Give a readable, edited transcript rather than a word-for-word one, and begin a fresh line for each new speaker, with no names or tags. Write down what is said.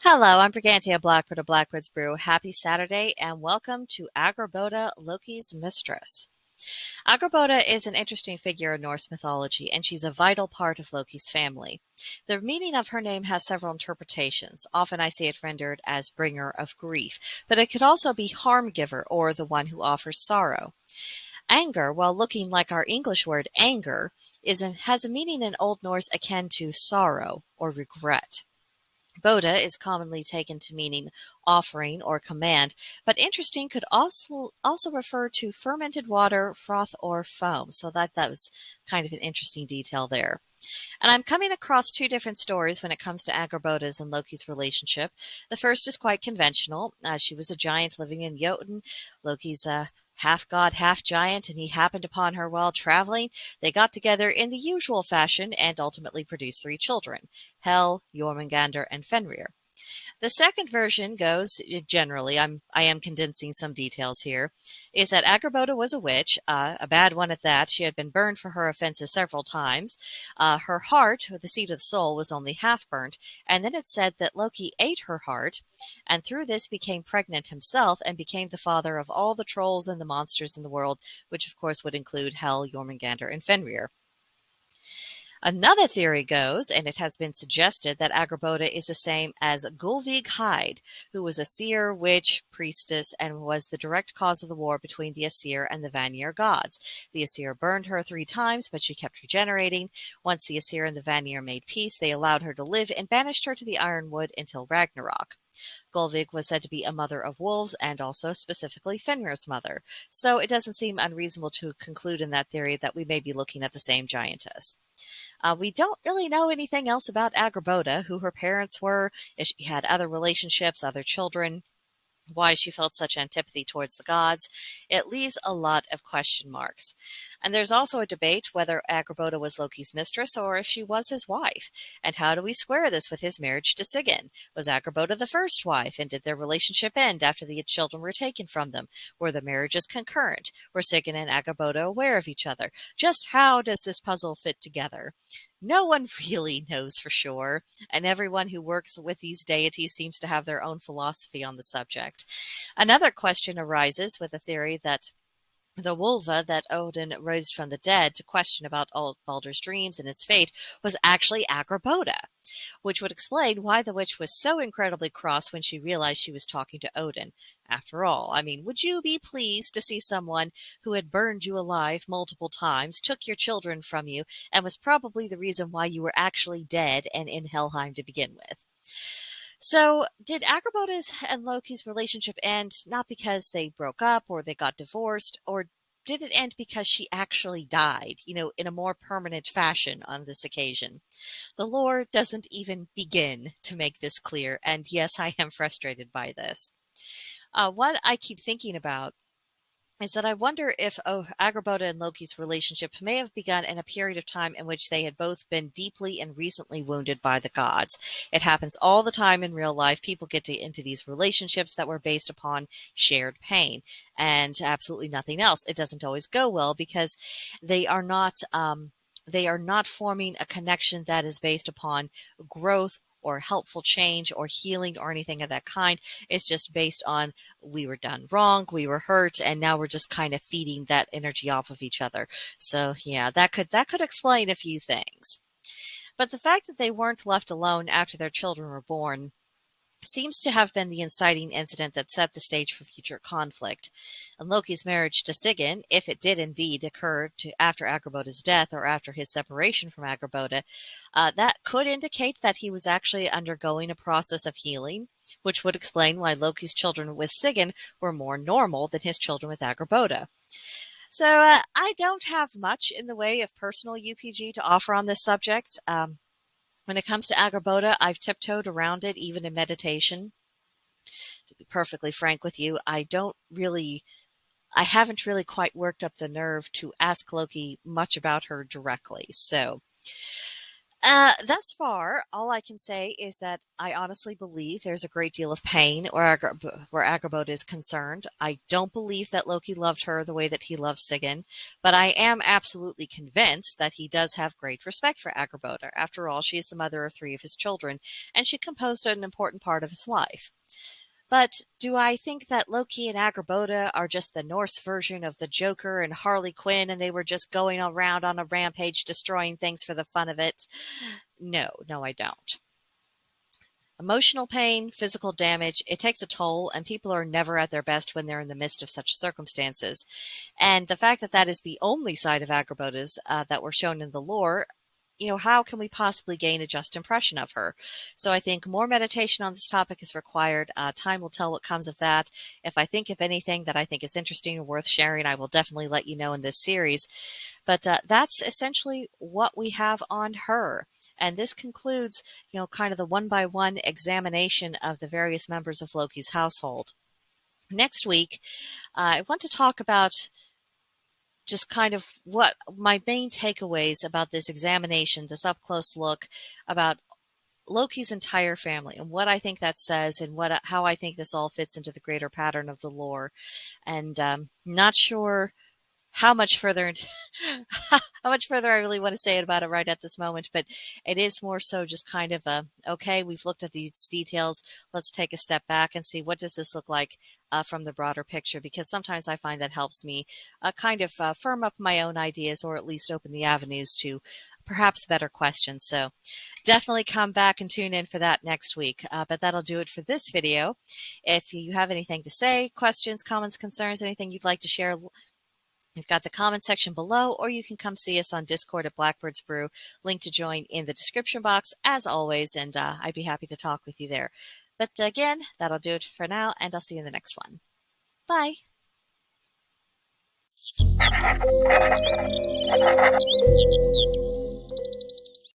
Hello, I'm BrigantiaBlackbird of Blackbird's Brew. Happy Saturday and welcome to Angrboda, Loki's mistress. Angrboda is an interesting figure in Norse mythology, and she's a vital part of Loki's family. The meaning of her name has several interpretations. Often I see it rendered as bringer of grief, but it could also be harm giver or the one who offers sorrow. Anger, while looking like our English word anger, has a meaning in Old Norse akin to sorrow or regret. Boda is commonly taken to meaning offering or command, but interesting could also refer to fermented water, froth, or foam. So that was kind of an interesting detail there. And I'm coming across two different stories when it comes to Angrboda's and Loki's relationship. The first is quite conventional. She was a giant living in Jotun. Loki's a half god, half giant, and he happened upon her while traveling. They got together in the usual fashion and ultimately produced 3 children, Hel, Jormungandr, and Fenrir. The second version goes, generally, I am condensing some details here, is that Angrboda was a witch, a bad one at that. She had been burned for her offenses several times. Her heart, the seat of the soul, was only half burnt, and then it said that Loki ate her heart, and through this became pregnant himself and became the father of all the trolls and the monsters in the world, which of course would include Hel, Jormungandr, and Fenrir. Another theory goes, and it has been suggested, that Angrboda is the same as Gulvig Hyde, who was a seer, witch, priestess, and was the direct cause of the war between the Aesir and the Vanir gods. The Aesir burned her 3 times, but she kept regenerating. Once the Aesir and the Vanir made peace, they allowed her to live and banished her to the Ironwood until Ragnarok. Gulvig was said to be a mother of wolves and also specifically Fenrir's mother, so it doesn't seem unreasonable to conclude in that theory that we may be looking at the same giantess. We don't really know anything else about Angrboda, who her parents were, if she had other relationships, other children, why she felt such antipathy towards the gods. It leaves a lot of question marks. And there's also a debate whether Angrboda was Loki's mistress or if she was his wife. And how do we square this with his marriage to Sigyn? Was Angrboda the first wife, and did their relationship end after the children were taken from them? Were the marriages concurrent? Were Sigyn and Angrboda aware of each other? Just how does this puzzle fit together? No one really knows for sure, and everyone who works with these deities seems to have their own philosophy on the subject. Another question arises with the theory that the vulva that Odin raised from the dead to question about Baldur's dreams and his fate was actually Angrboda, which would explain why the witch was so incredibly cross when she realized she was talking to Odin. After all, I mean, would you be pleased to see someone who had burned you alive multiple times, took your children from you, and was probably the reason why you were actually dead and in Helheim to begin with? So, did Angrboda's and Loki's relationship end not because they broke up or they got divorced, or did it end because she actually died, in a more permanent fashion on this occasion? The lore doesn't even begin to make this clear, and yes, I am frustrated by this. What I keep thinking about is that I wonder if Angrboda and Loki's relationship may have begun in a period of time in which they had both been deeply and recently wounded by the gods. It happens all the time in real life. People get into these relationships that were based upon shared pain and absolutely nothing else. It doesn't always go well because they are not forming a connection that is based upon growth or helpful change or healing or anything of that kind. It's just based on, we were done wrong, we were hurt, and now we're just kind of feeding that energy off of each other. So yeah, that could explain a few things. But the fact that they weren't left alone after their children were born seems to have been the inciting incident that set the stage for future conflict. And Loki's marriage to Sigyn, if it did indeed occur after Angrboda's death or after his separation from Angrboda, that could indicate that he was actually undergoing a process of healing, which would explain why Loki's children with Sigyn were more normal than his children with Angrboda. So I don't have much in the way of personal UPG to offer on this subject. When it comes to Angrboda, I've tiptoed around it, even in meditation. To be perfectly frank with you, I don't really I haven't really quite worked up the nerve to ask Loki much about her directly. So, thus far, all I can say is that I honestly believe there's a great deal of pain where Angrboda is concerned. I don't believe that Loki loved her the way that he loves Sigyn, but I am absolutely convinced that he does have great respect for Angrboda. After all, she is the mother of 3 of his children, and she composed an important part of his life. But do I think that Loki and Angrboda are just the Norse version of the Joker and Harley Quinn and they were just going around on a rampage destroying things for the fun of it? No, no, I don't. Emotional pain, physical damage, it takes a toll, and people are never at their best when they're in the midst of such circumstances. And the fact that that is the only side of Angrboda's that were shown in the lore, how can we possibly gain a just impression of her? So I think more meditation on this topic is required. Time will tell what comes of that. If I think of anything that I think is interesting or worth sharing, I will definitely let you know in this series. But that's essentially what we have on her. And this concludes, kind of the one-by-one examination of the various members of Loki's household. Next week, I want to talk about just kind of what my main takeaways about this examination, this up-close look about Loki's entire family and what I think that says and how I think this all fits into the greater pattern of the lore. And not sure how much further I really want to say about it right at this moment, but it is more so just kind of okay, we've looked at these details. Let's take a step back and see what does this look like from the broader picture, because sometimes I find that helps me kind of firm up my own ideas or at least open the avenues to perhaps better questions. So definitely come back and tune in for that next week. But that'll do it for this video. If you have anything to say, questions, comments, concerns, anything you'd like to share, we've got the comment section below, or you can come see us on Discord at Blackbird's Brew. Link to join in the description box, as always, and I'd be happy to talk with you there. But again, that'll do it for now, and I'll see you in the next one. Bye.